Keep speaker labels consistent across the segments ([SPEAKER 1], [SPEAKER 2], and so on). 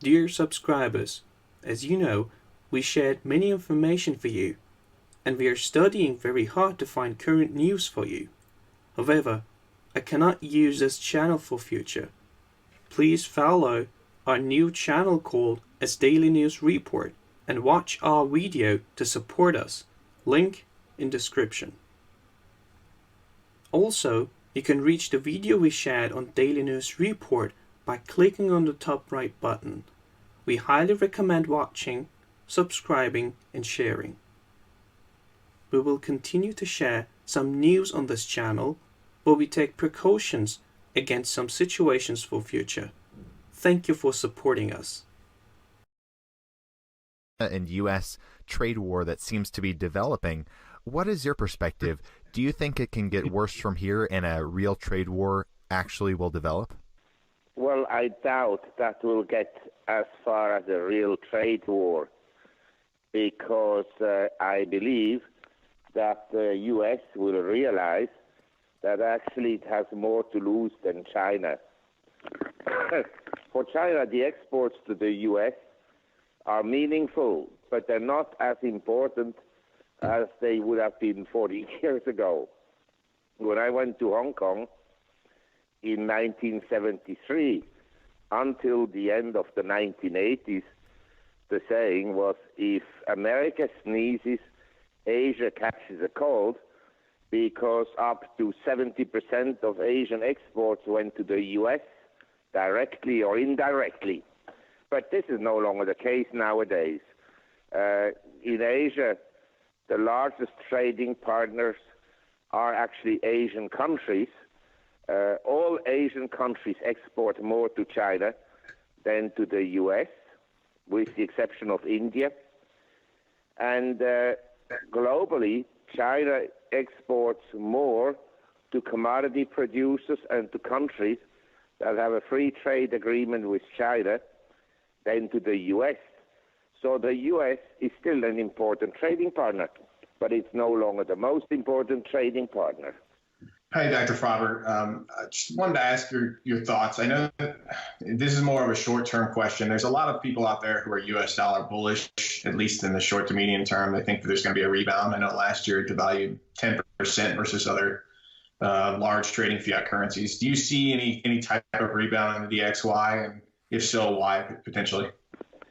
[SPEAKER 1] Dear subscribers, as you know, we shared many information for you, and we are studying very hard to find current news for you. However, I cannot use this channel for future. Please follow our new channel called as Daily News Report and watch our video to support us. Link in description. Also, you can reach the video we shared on Daily News Report by clicking on the top right button. We highly recommend watching, subscribing, and sharing. We will continue to share some news on this channel, but we take precautions against some situations for future. Thank you for supporting us.
[SPEAKER 2] And U.S. trade war that seems to be developing. What is your perspective? Do you think it can get worse from here and a real trade war actually will develop?
[SPEAKER 3] Well, I doubt that will get as far as a real trade war, because I believe that the U.S. will realize that actually it has more to lose than China. For China, the exports to the U.S. are meaningful, but they're not as important as they would have been 40 years ago. When I went to Hong Kong in 1973, until the end of the 1980s, the saying was, if America sneezes, Asia catches a cold, because up to 70% of Asian exports went to the U.S. directly or indirectly. But this is no longer the case nowadays. In Asia, the largest trading partners are actually Asian countries. All Asian countries export more to China than to the U.S., with the exception of India. And globally, China exports more to commodity producers and to countries that have a free trade agreement with China than to the U.S. So the U.S. is still an important trading partner, but it's no longer the most important trading partner.
[SPEAKER 4] Hi, Dr. Faber. I just wanted to ask your thoughts. I know that this is more of a short-term question. There's a lot of people out there who are U.S. dollar bullish, at least in the short to medium term. They think that there's going to be a rebound. I know last year it devalued 10% versus other large trading fiat currencies. Do you see any type of rebound in the DXY, and if so, why potentially?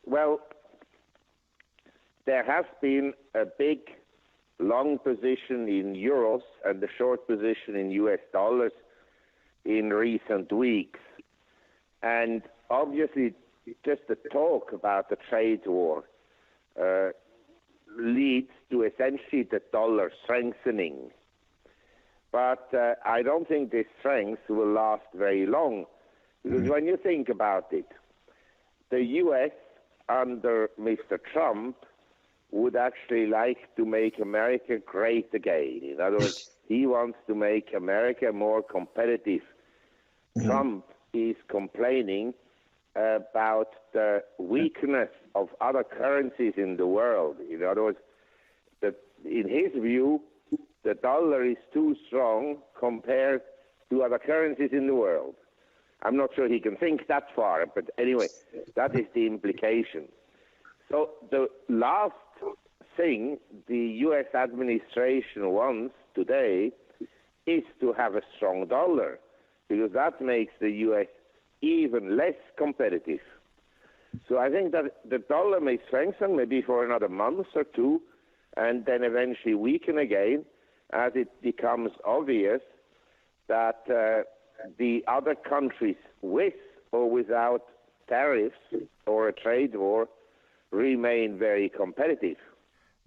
[SPEAKER 3] Well, there has been a big long position in euros and the short position in US dollars in recent weeks. And obviously, just the talk about the trade war leads to essentially the dollar strengthening. But I don't think this strength will last very long. Because when you think about it, the U.S. under Mr. Trump would actually like to make America great again. In other words, he wants to make America more competitive. Trump is complaining about the weakness of other currencies in the world. In other words, that in his view, the dollar is too strong compared to other currencies in the world. I'm not sure he can think that far, but anyway, that is the implication. So the last thing the U.S. administration wants today is to have a strong dollar, because that makes the U.S. even less competitive. So I think that the dollar may strengthen maybe for another month or two, and then eventually weaken again as it becomes obvious that the other countries, with or without tariffs or a trade war, remain very competitive.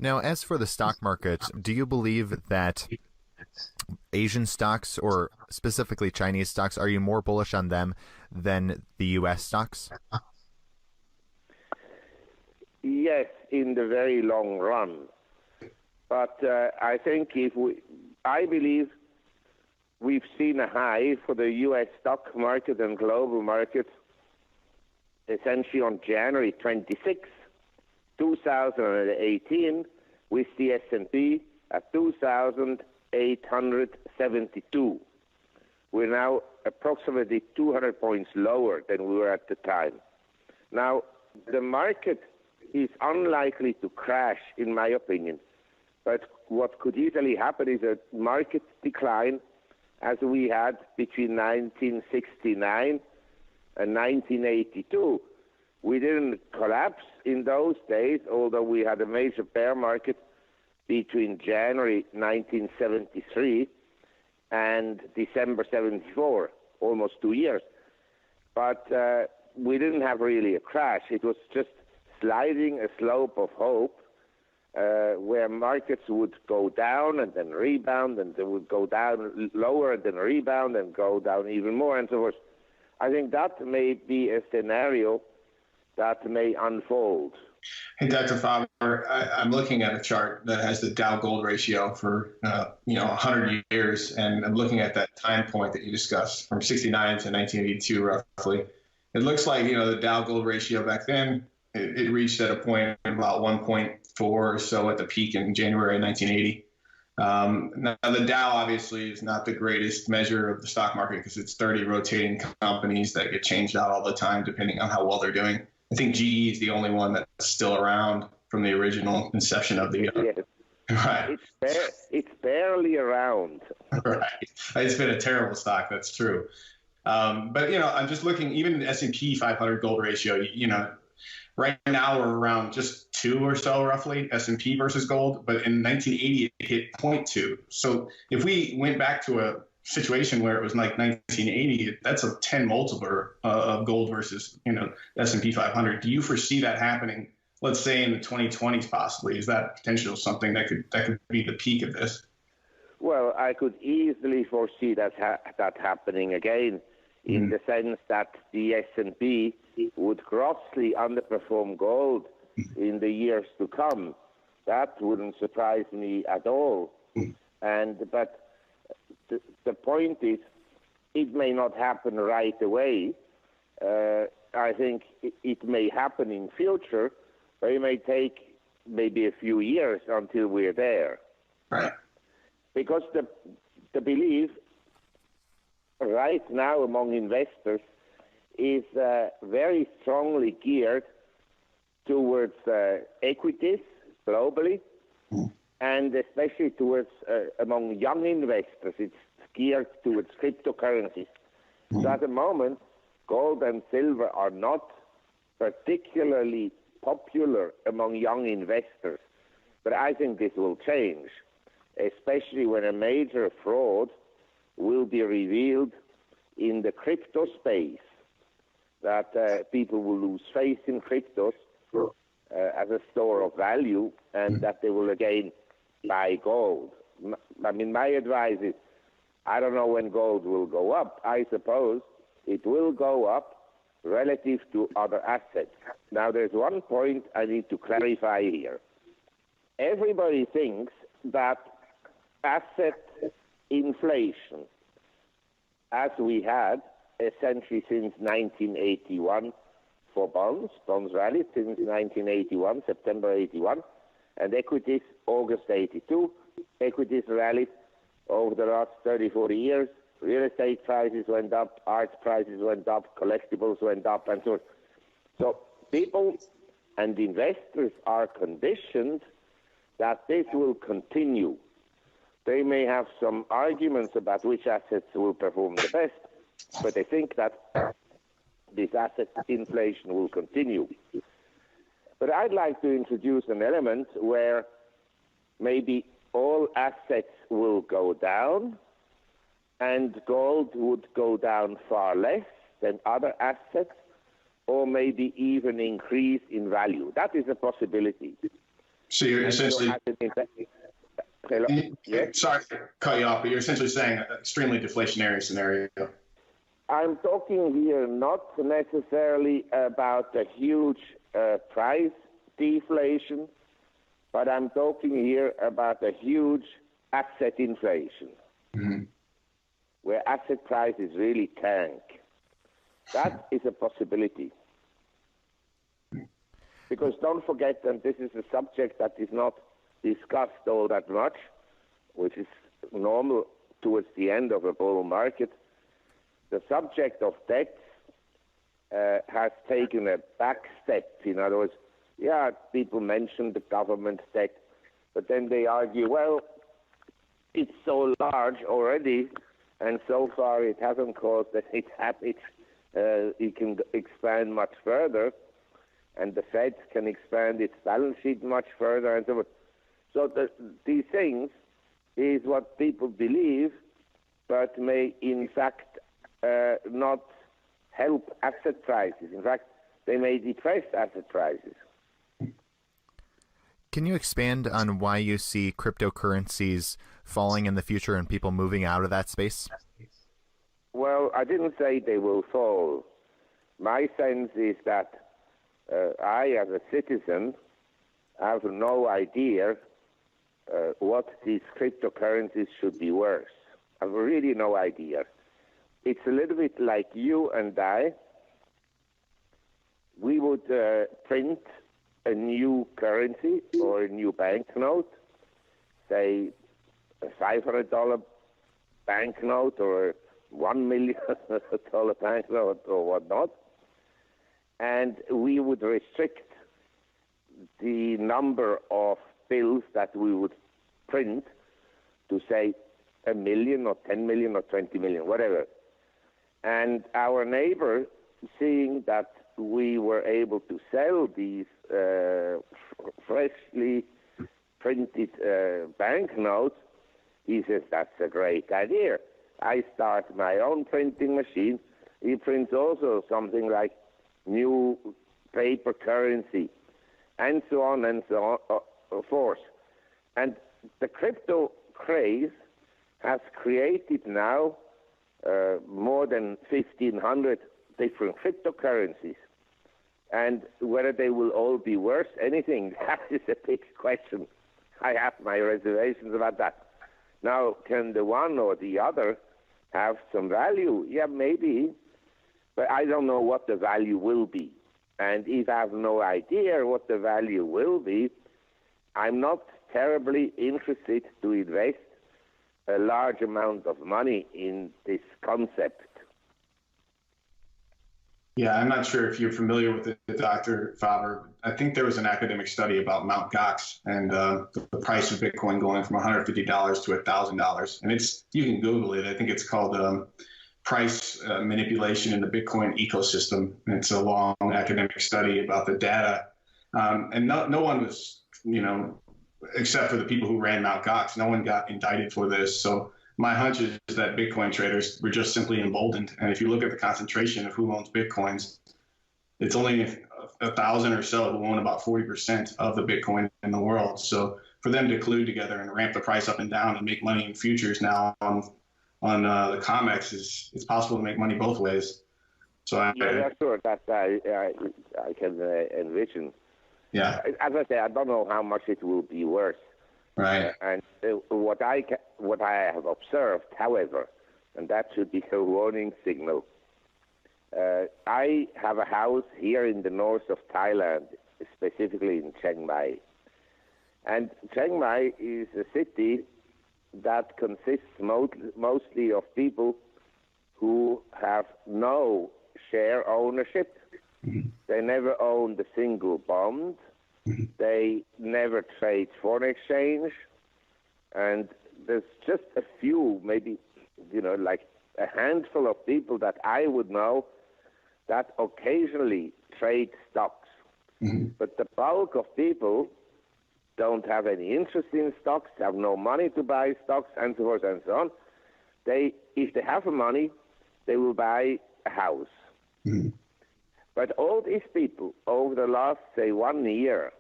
[SPEAKER 2] Now, as for the stock market, do you believe that Asian stocks, or specifically Chinese stocks, are you more bullish on them than the U.S. stocks?
[SPEAKER 3] Yes, in the very long run. But I think I believe we've seen a high for the U.S. stock market and global markets essentially on January 26, 2018, with the S&P at 2,872. We're now approximately 200 points lower than we were at the time. Now, the market is unlikely to crash, in my opinion. But what could easily happen is a market decline as we had between 1969 and 1982. We didn't collapse in those days, although we had a major bear market between January 1973 and December 74, almost 2 years. But we didn't have really a crash. It was just sliding a slope of hope where markets would go down and then rebound, and they would go down lower and then rebound and go down even more and so forth. I think that may be a scenario that may unfold.
[SPEAKER 4] Hey, Dr. Faber, I'm looking at a chart that has the Dow Gold ratio for 100 years, and I'm looking at that time point that you discussed from 69 to 1982 roughly. It looks like the Dow Gold ratio back then, it reached at a point about 1.4 or so at the peak in January 1980. Now, the Dow obviously is not the greatest measure of the stock market because it's 30 rotating companies that get changed out all the time depending on how well they're doing. I think GE is the only one that's still around from the original inception of the
[SPEAKER 3] Yes.
[SPEAKER 4] Right.
[SPEAKER 3] It's barely around.
[SPEAKER 4] Right. It's been a terrible stock. That's true. But I'm just looking. Even the S&P 500 gold ratio. Right now we're around just 2 or so roughly S&P versus gold. But in 1980 it hit 0.2. So if we went back to a situation where it was like 1980, that's a 10 multiple of gold versus S&P 500. Do you foresee that happening? Let's say in the 2020s, possibly. Is that potential something that could be the peak of this?
[SPEAKER 3] Well, I could easily foresee that happening again, in the sense that the S&P would grossly underperform gold in the years to come. That wouldn't surprise me at all. But the point is, it may not happen right away. I think it may happen in future, but it may take maybe a few years until we're there.
[SPEAKER 4] Right.
[SPEAKER 3] Because the belief right now among investors is very strongly geared towards equities globally, and especially towards among young investors, it's geared towards cryptocurrencies. So at the moment, gold and silver are not particularly popular among young investors. But I think this will change, especially when a major fraud will be revealed in the crypto space, that people will lose faith in cryptos as a store of value, and that they will again buy gold. I mean, my advice is, I don't know when gold will go up. I suppose it will go up relative to other assets. Now, there's one point I need to clarify here. Everybody thinks that asset inflation, as we had essentially since 1981 for bonds rallied since 1981, September 81, and equities, August 82. Equities rallied over the last 30, 40 years. Real estate prices went up, art prices went up, collectibles went up, and so on. So people and investors are conditioned that this will continue. They may have some arguments about which assets will perform the best, but they think that this asset inflation will continue. But I'd like to introduce an element where maybe all assets will go down and gold would go down far less than other assets, or maybe even increase in value. That is a possibility.
[SPEAKER 4] So you're essentially...
[SPEAKER 3] Yes?
[SPEAKER 4] Sorry to cut you off, but you're essentially saying an extremely deflationary scenario.
[SPEAKER 3] I'm talking here not necessarily about a huge price deflation, but I'm talking here about a huge asset inflation, where asset prices really tank. That is a possibility. Because don't forget, and this is a subject that is not discussed all that much, which is normal towards the end of a bull market, the subject of debts has taken a back step. In other words, yeah, people mention the government debt, but then they argue, well, it's so large already, and so far it hasn't caused any damage. It can expand much further, and the Fed can expand its balance sheet much further, and so forth. So these things is what people believe, but may in fact not help asset prices. In fact, they may depress asset prices.
[SPEAKER 2] Can you expand on why you see cryptocurrencies falling in the future and people moving out of that space?
[SPEAKER 3] Well, I didn't say they will fall. My sense is that I, as a citizen, have no idea what these cryptocurrencies should be worth. I have really no idea. It's a little bit like you and I. We would print a new currency or a new banknote, say a $500 banknote or a $1 million banknote or whatnot, and we would restrict the number of bills that we would print to, say, 1 million or 10 million or 20 million, whatever. And our neighbor, seeing that we were able to sell these freshly printed banknotes, he says, that's a great idea. I start my own printing machine. He prints also something like new paper currency, and so on and so forth. And the crypto craze has created now more than 1,500 different cryptocurrencies. And whether they will all be worth anything, that is a big question. I have my reservations about that. Now, can the one or the other have some value? Yeah, maybe, but I don't know what the value will be. And if I have no idea what the value will be, I'm not terribly interested to invest a large amount of money in this concept.
[SPEAKER 4] Yeah, I'm not sure if you're familiar with it, Dr. Faber. I think there was an academic study about Mt. Gox and the price of Bitcoin going from $150 to $1,000. And you can Google it. I think it's called price manipulation in the Bitcoin ecosystem. And it's a long academic study about the data. And no one was, except for the people who ran Mt. Gox, no one got indicted for this. So my hunch is that Bitcoin traders were just simply emboldened. And if you look at the concentration of who owns Bitcoins, it's only 1,000 or so who own about 40% of the Bitcoin in the world. So for them to collude together and ramp the price up and down and make money in futures now on the COMEX, it's possible to make money both ways. So
[SPEAKER 3] yeah, sure, that I can envision.
[SPEAKER 4] Yeah.
[SPEAKER 3] As I say, I don't know how much it will be worth.
[SPEAKER 4] Right.
[SPEAKER 3] And what I have observed, however, and that should be a warning signal, I have a house here in the north of Thailand, specifically in Chiang Mai. And Chiang Mai is a city that consists mostly of people who have no share ownership. Mm-hmm. They never owned a single bond. Mm-hmm. They never trade foreign exchange. And there's just a few, maybe, like a handful of people that I would know that occasionally trade stocks. Mm-hmm. But the bulk of people don't have any interest in stocks, have no money to buy stocks, and so forth and so on. If they have money, they will buy a house. Mm-hmm. But all these people, over the last, say, 1 year,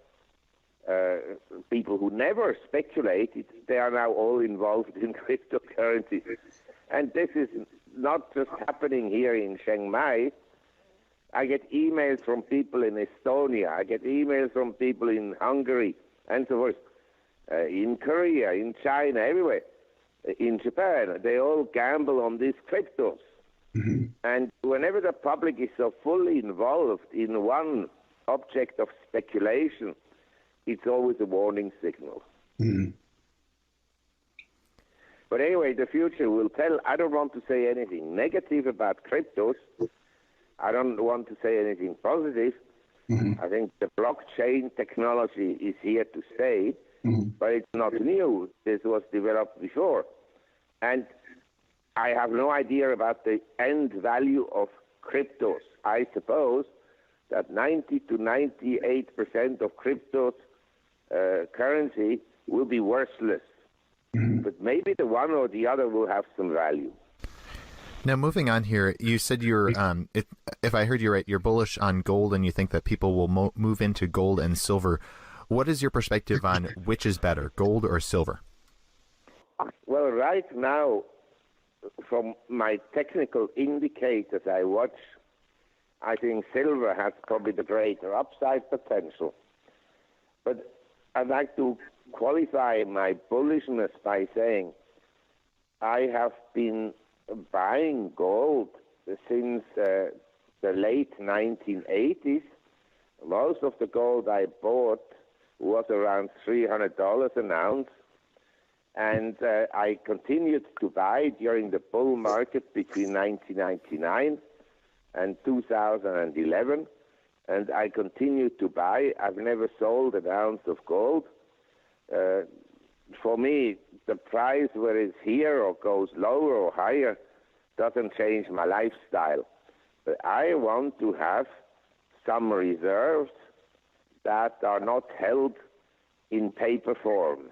[SPEAKER 3] people who never speculated, they are now all involved in cryptocurrency. And this is not just happening here in Chiang Mai. I get emails from people in Estonia. I get emails from people in Hungary, and so forth, in Korea, in China, everywhere, in Japan. They all gamble on these cryptos. Mm-hmm. And whenever the public is so fully involved in one object of speculation, it's always a warning signal. Mm-hmm. But anyway, the future will tell. I don't want to say anything negative about cryptos, I don't want to say anything positive. I think the blockchain technology is here to stay, but it's not new. This was developed before. And I have no idea about the end value of cryptos. I suppose that 90 to 98% of cryptos currency will be worthless. But maybe the one or the other will have some value.
[SPEAKER 2] Now, moving on here, you said you're, if I heard you right, you're bullish on gold and you think that people will move into gold and silver. What is your perspective on which is better, gold or silver?
[SPEAKER 3] Well, right now, from my technical indicators I watch, I think silver has probably the greater upside potential. But I'd like to qualify my bullishness by saying I have been buying gold since the late 1980s. Most of the gold I bought was around $300 an ounce, and I continued to buy during the bull market between 1999 and 2011, and I continued to buy. I've never sold an ounce of gold. For me, the price, whether it's here or goes lower or higher, doesn't change my lifestyle. But I want to have some reserves that are not held in paper form.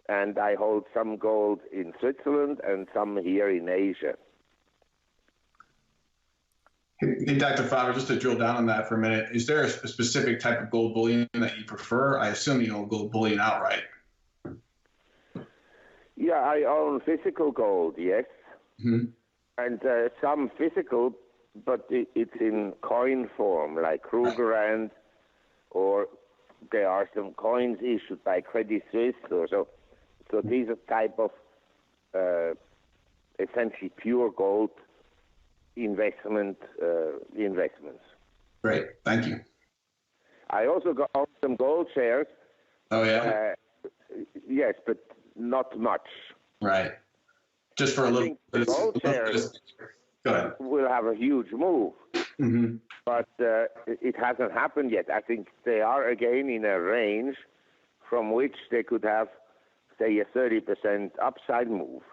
[SPEAKER 3] And I hold some gold in Switzerland and some here in Asia.
[SPEAKER 4] Hey, Dr. Faber, just to drill down on that for a minute, is there a specific type of gold bullion that you prefer? I assume you own gold bullion outright.
[SPEAKER 3] Yeah, I own physical gold, yes. And some physical, but it's in coin form, like Krugerrand, or there are some coins issued by Credit Suisse or so. So these are type of essentially pure gold investments.
[SPEAKER 4] Great, thank you.
[SPEAKER 3] I also got some gold shares.
[SPEAKER 4] Oh, yeah?
[SPEAKER 3] Yes, but not much.
[SPEAKER 4] Right. Just for a little bit.
[SPEAKER 3] Gold shares
[SPEAKER 4] Go ahead.
[SPEAKER 3] will have a huge move, but it hasn't happened yet. I think they are again in a range from which they could have, say, a 30% upside move.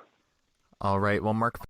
[SPEAKER 2] All right. Well, Mark,